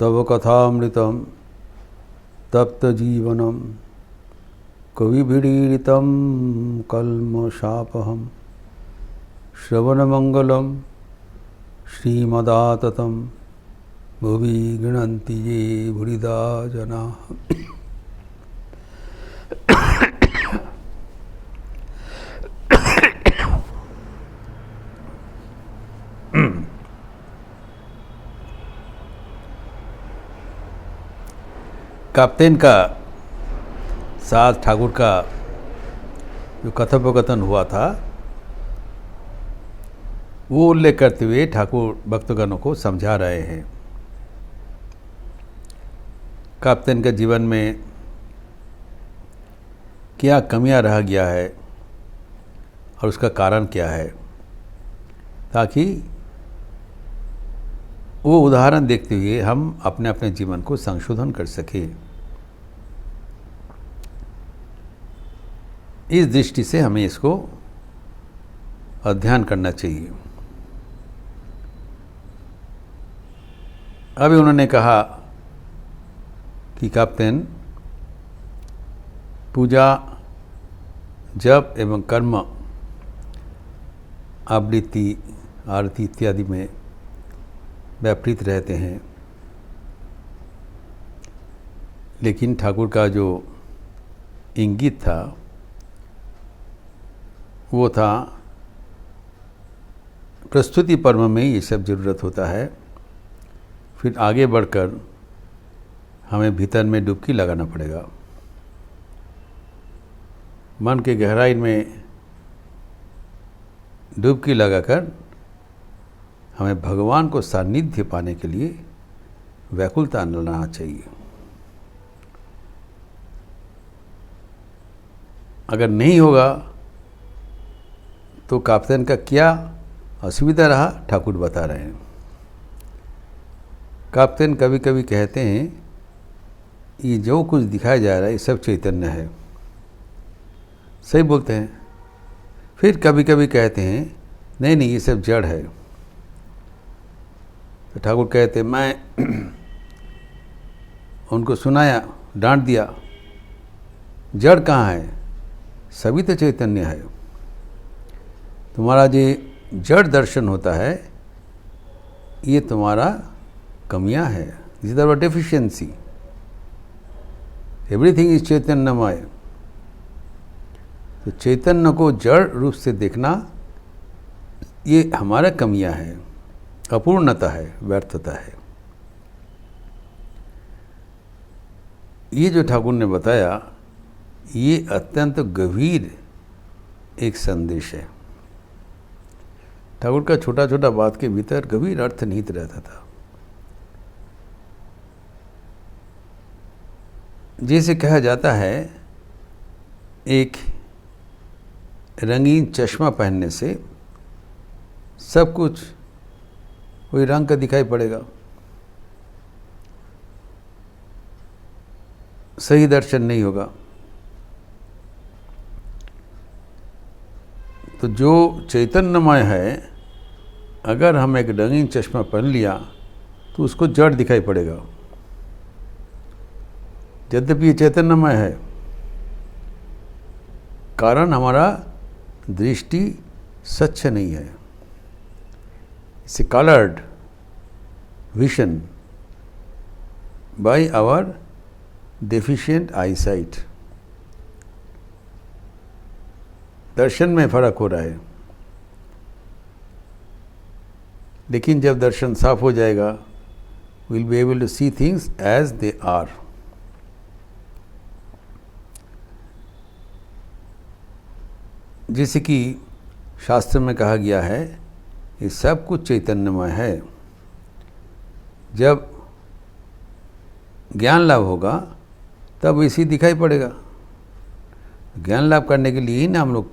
तव कथामृतं तप्तजीवनं कविभिरीडितं कल्मषापहं श्रवणमंगलं श्रीमदाततं भुवि गृह्णन्ति ये भूरिदा जनाः। कैप्टन का साथ ठाकुर का जो कथोपकथन हुआ था वो उल्लेख करते हुए ठाकुर भक्तगणों को समझा रहे हैं। कैप्टन के जीवन में क्या कमियां रह गया है और उसका कारण क्या है, ताकि वो उदाहरण देखते हुए हम अपने अपने जीवन को संशोधन कर सकें। इस दृष्टि से हमें इसको अध्ययन करना चाहिए। अभी उन्होंने कहा कि कैप्टन पूजा जप एवं कर्म आवृत्ति आरती इत्यादि में व्यापृत रहते हैं, लेकिन ठाकुर का जो इंगित था वो था प्रस्तुति पर्व में ये सब जरूरत होता है, फिर आगे बढ़कर हमें भीतर में डुबकी लगाना पड़ेगा। मन के गहराई में डुबकी लगाकर हमें भगवान को सानिध्य पाने के लिए व्याकुलता लाना चाहिए। अगर नहीं होगा तो कैप्टन का क्या असुविधा रहा ठाकुर बता रहे हैं। कैप्टन कभी कभी कहते हैं ये जो कुछ दिखाया जा रहा है ये सब चैतन्य है, सही बोलते हैं। फिर कभी कभी कहते हैं नहीं नहीं ये सब जड़ है। तो ठाकुर कहते मैं उनको सुनाया, डांट दिया, जड़ कहाँ है, सभी तो चैतन्य है। तुम्हारा जो जड़ दर्शन होता है ये तुम्हारा कमियां है, this is our deficiency. Everything is चैतन्यमय। तो चैतन्य को जड़ रूप से देखना ये हमारा कमियां है, अपूर्णता है, व्यर्थता है। ये जो ठाकुर ने बताया ये अत्यंत गंभीर एक संदेश है। ठाकुर का छोटा छोटा बात के भीतर गंभीर अर्थ निहित रहता था। जैसे कहा जाता है एक रंगीन चश्मा पहनने से सब कुछ कोई रंग का दिखाई पड़ेगा, सही दर्शन नहीं होगा। तो जो चैतन्यमय है अगर हम एक रंगीन चश्मा पहन लिया तो उसको जड़ दिखाई पड़ेगा, यद्यपि ये चैतन्यमय है। कारण हमारा दृष्टि सच्च नहीं है। It's a colored vision by our deficient eyesight. दर्शन में फर्क हो रहा है, लेकिन जब दर्शन साफ हो जाएगा we'll be able to see things as they are. जैसे कि शास्त्र में कहा गया है ये सब कुछ चैतन्यमय है। जब ज्ञान लाभ होगा तब इसी दिखाई पड़ेगा। ज्ञान लाभ करने के लिए ही ना हम लोग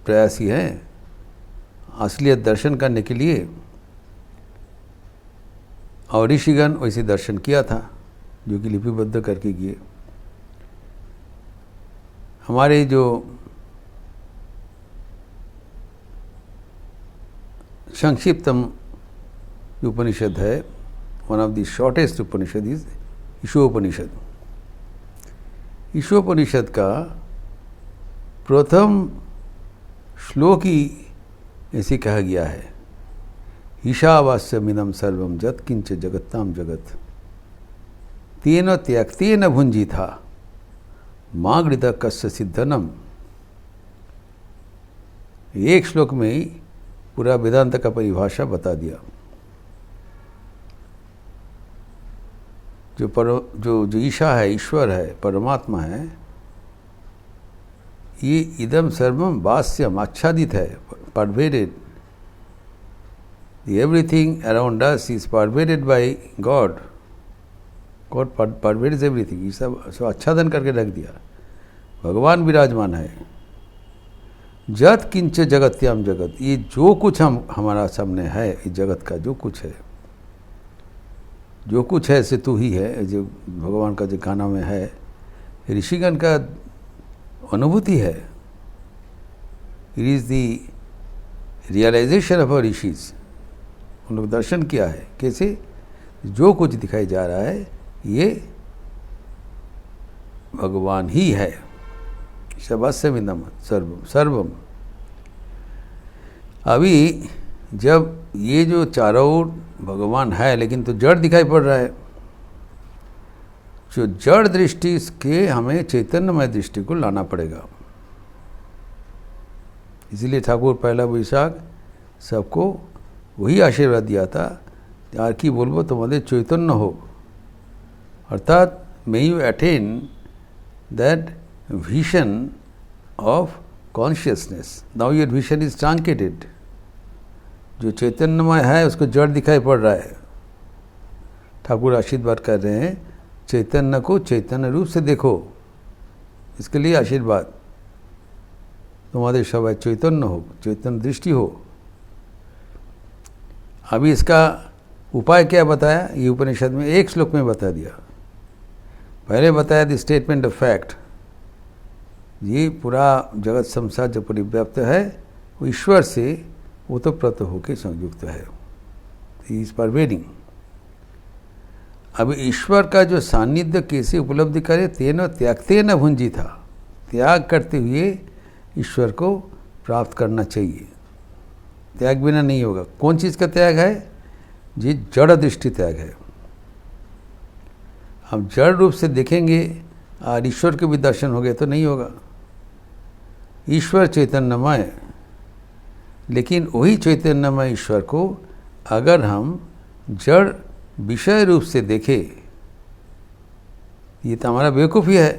प्रयासी हैं, असलियत दर्शन करने के लिए। और ऋषिगण वैसे दर्शन किया था जो कि लिपिबद्ध करके किए। हमारे जो संक्षिप्तम उपनिषद है one of the shortest Upanishad is Ishopanishad. Ishopanishad का प्रथम श्लोक ही ऐसे कहा गया है, ईशावास्यमिदं सर्वं जत् किंच जगत्ताम जगत तेन त्यक्तेन भुंजिथा मां गृध कस्य सिद्धनम। एक श्लोक में ही पूरा वेदांत का परिभाषा बता दिया। जो ईशा है, ईश्वर है, परमात्मा है, ये इदम सर्वम वास्यम आच्छादित है, pervaded. Everything around us is pervaded by God. God pervades everything. ये सब आच्छादन करके रख दिया। भगवान विराजमान है। जत किंच जगत्याम जगत, ये जो कुछ हमारा सामने है, इस जगत का जो कुछ है, जो कुछ है से तू ही है, जो भगवान का जो गाना में है, ऋषिगण का अनुभूति है। It is the realisation of rishis. उन लोग दर्शन किया है कैसे जो कुछ दिखाई जा रहा है ये भगवान ही है। शबास्यमिदं सर्वम सर्वम। अभी जब ये जो चारों ओर भगवान है लेकिन तो जड़ दिखाई पड़ रहा है, जो जड़ दृष्टि के हमें चैतन्यमय दृष्टि को लाना पड़ेगा। इसीलिए ठाकुर पहला वैशाख सबको वही आशीर्वाद दिया था, यार की बोलबो तुम्हारे चैतन्य हो, अर्थात may you attain that vision of consciousness. Now your vision is truncated. जो चैतन्यमय है उसको जड़ दिखाई पड़ रहा है। ठाकुर आशीर्वाद कर रहे हैं, चैतन्य को चैतन्य रूप से देखो। इसके लिए आशीर्वाद, तुम्हारे सब चैतन्य हो, चैतन्य दृष्टि हो। अभी इसका उपाय क्या बताया, ये उपनिषद में एक श्लोक में बता दिया। पहले बताया द स्टेटमेंट ऑफ फैक्ट, ये पूरा जगत संसार जो परिव्याप्त है वो ईश्वर से ओतप्रोत होकर संयुक्त है, ही इज परवेडिंग। अब ईश्वर का जो सानिध्य कैसे उपलब्धि करे, तेन त्यागतेन भुंजिथा, त्याग करते हुए ईश्वर को प्राप्त करना चाहिए। त्याग बिना नहीं होगा। कौन चीज़ का त्याग है? जी जड़ दृष्टि त्याग है। हम जड़ रूप से देखेंगे और ईश्वर के भी दर्शन हो गए तो नहीं होगा। ईश्वर चैतन्यमय, लेकिन वही चैतन्यमय ईश्वर को अगर हम जड़ विषय रूप से देखें, ये तो हमारा बेवकूफ़ी है।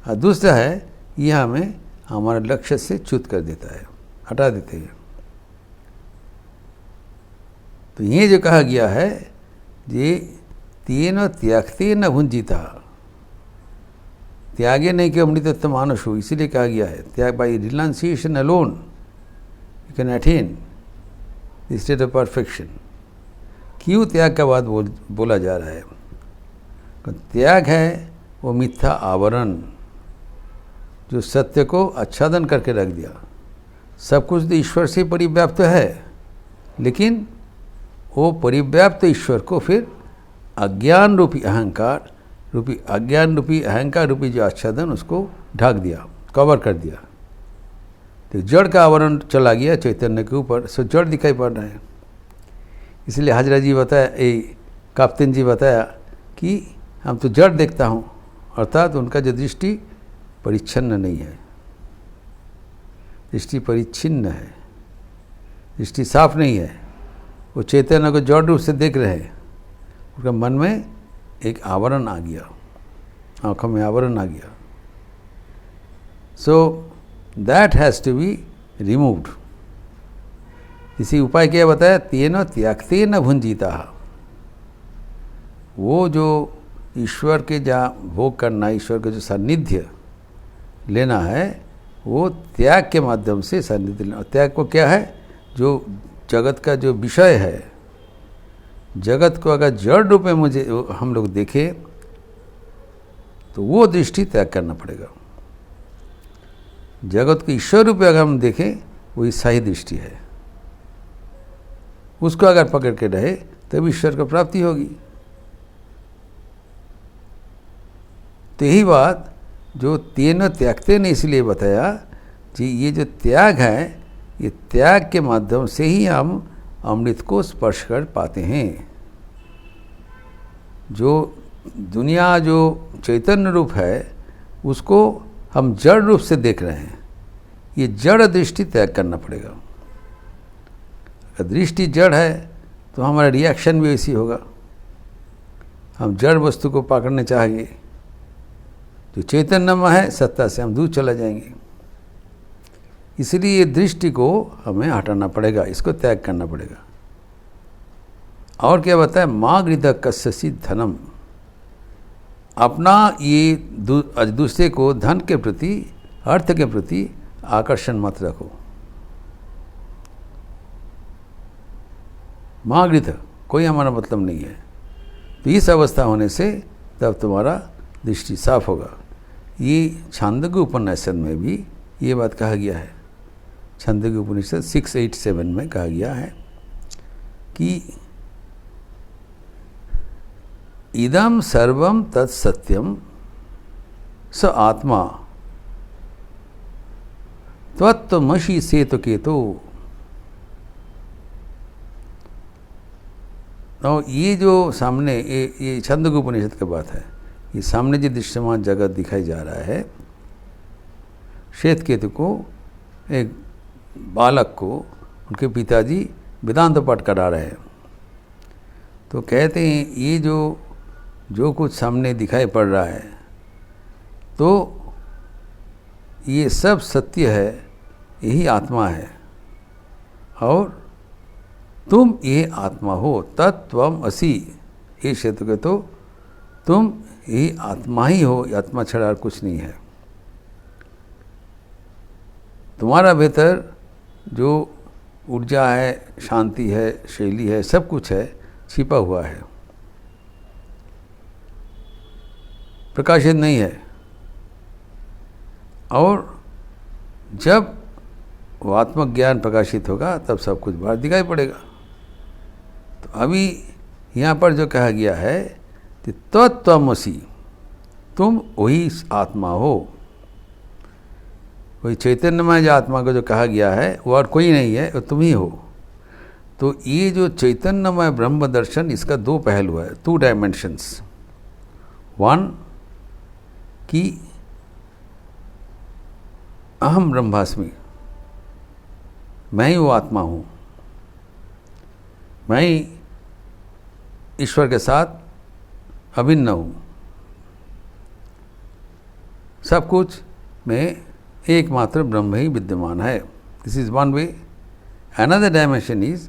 और दूसरा है, ये हमें हमारे लक्ष्य से च्युत कर देता है, हटा देते हैं। तो ये जो कहा गया है, ये तेन त्यक्तेन भुंजिथा, त्यागे नहीं कि अमृतत्व मानुष हो, इसीलिए कहा गया है त्याग by renunciation alone you can attain the state of perfection. क्यों त्याग का बात बोला जा रहा है? त्याग है वो मिथ्या आवरण जो सत्य को आच्छादन करके रख दिया। सब कुछ तो ईश्वर से परिव्याप्त है, लेकिन वो परिव्याप्त ईश्वर को फिर अज्ञान रूपी अहंकार रूपी जो आच्छादन उसको ढक दिया, कवर कर दिया। तो जड़ का आवरण चला गया चैतन्य के ऊपर, सो जड़ दिखाई पड़ रहा है। इसलिए हाजरा जी बताया, काप्तेन जी बताया कि हम तो जड़ देखता हूँ, अर्थात उनका जो दृष्टि परिच्छन्न नहीं है, दृष्टि परिच्छिन्न है, दृष्टि साफ नहीं है। वो चैतन्य को जड़ रूप से देख रहे हैं, उनका मन में एक आवरण आ गया, आँखों में आवरण आ गया। So that has to be removed. इसी उपाय क्या बताया? तेन त्यागतेन भुंजिता। वो जो ईश्वर के जहाँ भोग करना, ईश्वर का जो सानिध्य लेना है, वो त्याग के माध्यम से सानिध्य लेना। त्याग को क्या है? जो जगत का जो विषय है, जगत को अगर जड़ रूप में मुझे हम लोग देखें तो वो दृष्टि त्याग करना पड़ेगा। जगत को ईश्वर रूप में अगर हम देखें, वो ईसाई दृष्टि है, उसको अगर पकड़ के रहे तब ईश्वर को प्राप्ति होगी। तो यही बात जो तेन त्यागते ने इसलिए बताया कि ये जो त्याग है, ये त्याग के माध्यम से ही हम अमृत को स्पर्श कर पाते हैं। जो दुनिया जो चैतन्य रूप है उसको हम जड़ रूप से देख रहे हैं, ये जड़ दृष्टि त्याग करना पड़ेगा। अगर दृष्टि जड़ है तो हमारा रिएक्शन भी वैसी होगा, हम जड़ वस्तु को पकड़ने चाहेंगे। जो चैतन्यमय है सत्ता से हम दूर चला जाएंगे। इसलिए दृष्टि को हमें हटाना पड़ेगा, इसको त्याग करना पड़ेगा। और क्या बताए, माँ गृध कस्यसि धनम, अपना ये दूसरे को धन के प्रति, अर्थ के प्रति आकर्षण मत रखो। माँ गृध कोई हमारा मतलब नहीं है। तो इस अवस्था होने से तब तुम्हारा दृष्टि साफ होगा। ये छांदोग्य उपनिषद में भी ये बात कहा गया है। छांदोग्य उपनिषद 687 में कहा गया है कि इदम सर्वम तत्सत्यम स आत्मा त्वत्तमसि सेतु केतु। और ये जो सामने ये छांदोग्य उपनिषद की बात है, ये सामने जो दृश्यमान जगत दिखाई जा रहा है, श्वेत केतु को, एक बालक को उनके पिताजी वेदांत पाठ करा रहे हैं। तो कहते हैं ये जो कुछ सामने दिखाई पड़ रहा है, तो ये सब सत्य है, यही आत्मा है, और तुम ये आत्मा हो, तत्त्वम असि। ये क्षेत्र के तो तुम यही आत्मा ही हो, आत्मा छड़ा और कुछ नहीं है। तुम्हारा भीतर जो ऊर्जा है, शांति है, शैली है, सब कुछ है, छिपा हुआ है, प्रकाशित नहीं है। और जब वो आत्मज्ञान प्रकाशित होगा तब सब कुछ बाहर दिखाई पड़ेगा। तो अभी यहाँ पर जो कहा गया है कि तत्त्वमसि, तुम वही आत्मा हो, वही चैतन्यमय जो आत्मा को जो कहा गया है वो और कोई नहीं है, वो तुम ही हो। तो ये जो चैतन्यमय ब्रह्म दर्शन, इसका दो पहलू है, 2 डायमेंशंस। वन कि अहम ब्रह्मास्मि, मैं ही वो आत्मा हूँ, मैं ही ईश्वर के साथ अभिन्न हूँ, सब कुछ में एकमात्र ब्रह्म ही विद्यमान है। This is one way. Another dimension is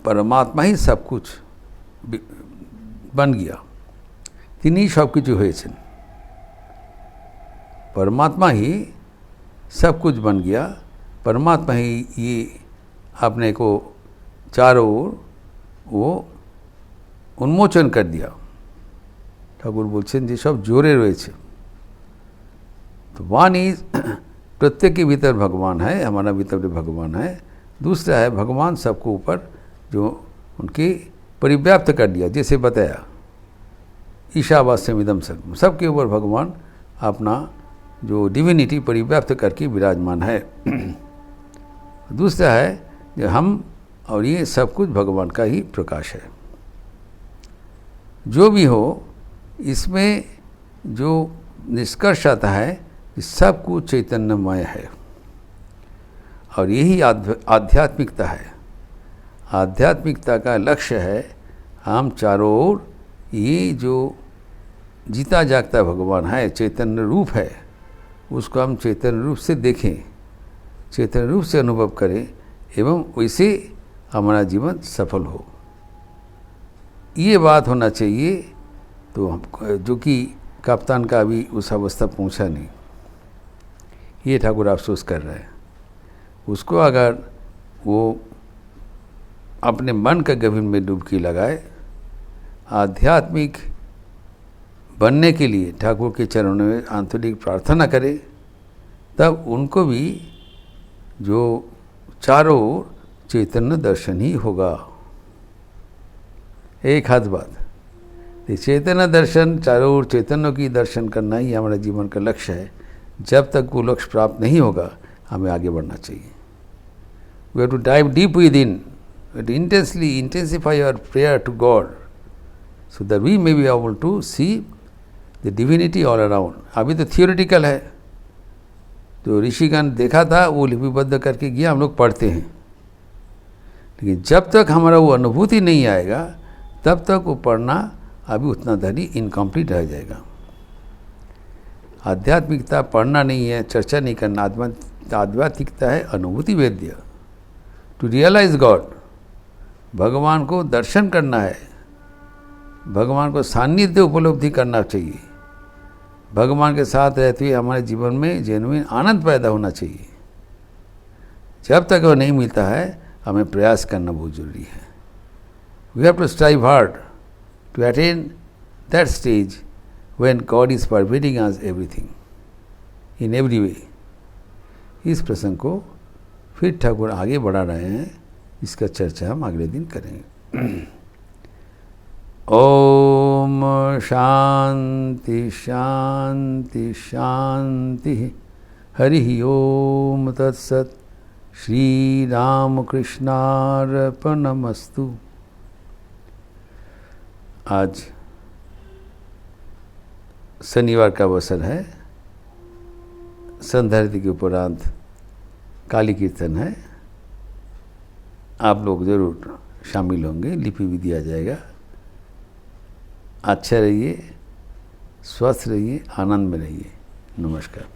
परमात्मा ही सब कुछ बन गया, तिनी सब কিছু হয়েছেন। परमात्मा ही सब कुछ बन गया, परमात्मा ही ये अपने को चारों ओर वो उन्मोचन कर दिया। ठाकुर बोलছেন যে সব জোরে রয়েছে। तो वन इज प्रत्येक के भीतर भगवान है, हमारा भीतर भी भगवान है। दूसरा है भगवान सबको ऊपर जो उनके परिव्याप्त कर दिया, जैसे बताया ईशावास्यम इदम सर्वम, सबके ऊपर भगवान अपना जो डिविनिटी परिव्याप्त करके विराजमान है। दूसरा है जो हम और ये सब कुछ भगवान का ही प्रकाश है। जो भी हो, इसमें जो निष्कर्ष आता है कि सब कुछ चैतन्यमय है, और यही आध्यात्मिकता है। आध्यात्मिकता का लक्ष्य है हम चारों ओर ये जो जीता जागता भगवान है, चैतन्य रूप है, उसको हम चैतन्य रूप से देखें, चैतन्य रूप से अनुभव करें, एवं वैसे हमारा जीवन सफल हो। ये बात होना चाहिए। तो हम जो कि कप्तान का अभी उस अवस्था पहुंचा नहीं, ये ठाकुर अफसोस कर रहे हैं। उसको अगर वो अपने मन का गभीर में डुबकी लगाए, आध्यात्मिक बनने के लिए ठाकुर के चरणों में आंतरिक प्रार्थना करे, तब उनको भी जो चारों ओर चैतन्य दर्शन ही होगा। एक हाथ बात, तो चैतन्य दर्शन, चारों ओर चैतन्य की दर्शन करना ही हमारे जीवन का लक्ष्य है। जब तक वो लक्ष्य प्राप्त नहीं होगा हमें आगे बढ़ना चाहिए। We have to dive deep within, to intensify our prayer to God so that we may be able to see the divinity all around. अभी तो थियोरिटिकल है, जो ऋषिगण देखा था वो लिपिबद्ध करके गया, हम लोग पढ़ते हैं, लेकिन जब तक हमारा वो अनुभूति नहीं आएगा तब तक वो पढ़ना अभी उतना धनी इनकम्प्लीट रह जाएगा। आध्यात्मिकता पढ़ना नहीं है, चर्चा नहीं करना। आध्यात्मिकता है अनुभूति वेद्य, टू रियलाइज गॉड। भगवान को दर्शन करना है, भगवान को सान्निध्य उपलब्धि करना चाहिए। भगवान के साथ रहते हुए हमारे जीवन में जेन्युइन आनंद पैदा होना चाहिए। जब तक वो नहीं मिलता है हमें प्रयास करना बहुत जरूरी है। We have to strive hard to attain that stage when God is pervading us everything in every way. इस प्रसंग को फिर ठाकुर आगे बढ़ा रहे हैं, इसका चर्चा हम अगले दिन करेंगे। ओम शांति शांति शांति। हरि ओम तत्सत। श्री राम कृष्णार्पणमस्तु। आज शनिवार का अवसर है, संध्यारति के उपरांत काली कीर्तन है। आप लोग ज़रूर शामिल होंगे, लिपि भी दिया जाएगा। अच्छा रहिए, स्वस्थ रहिए, आनंद में रहिए। नमस्कार।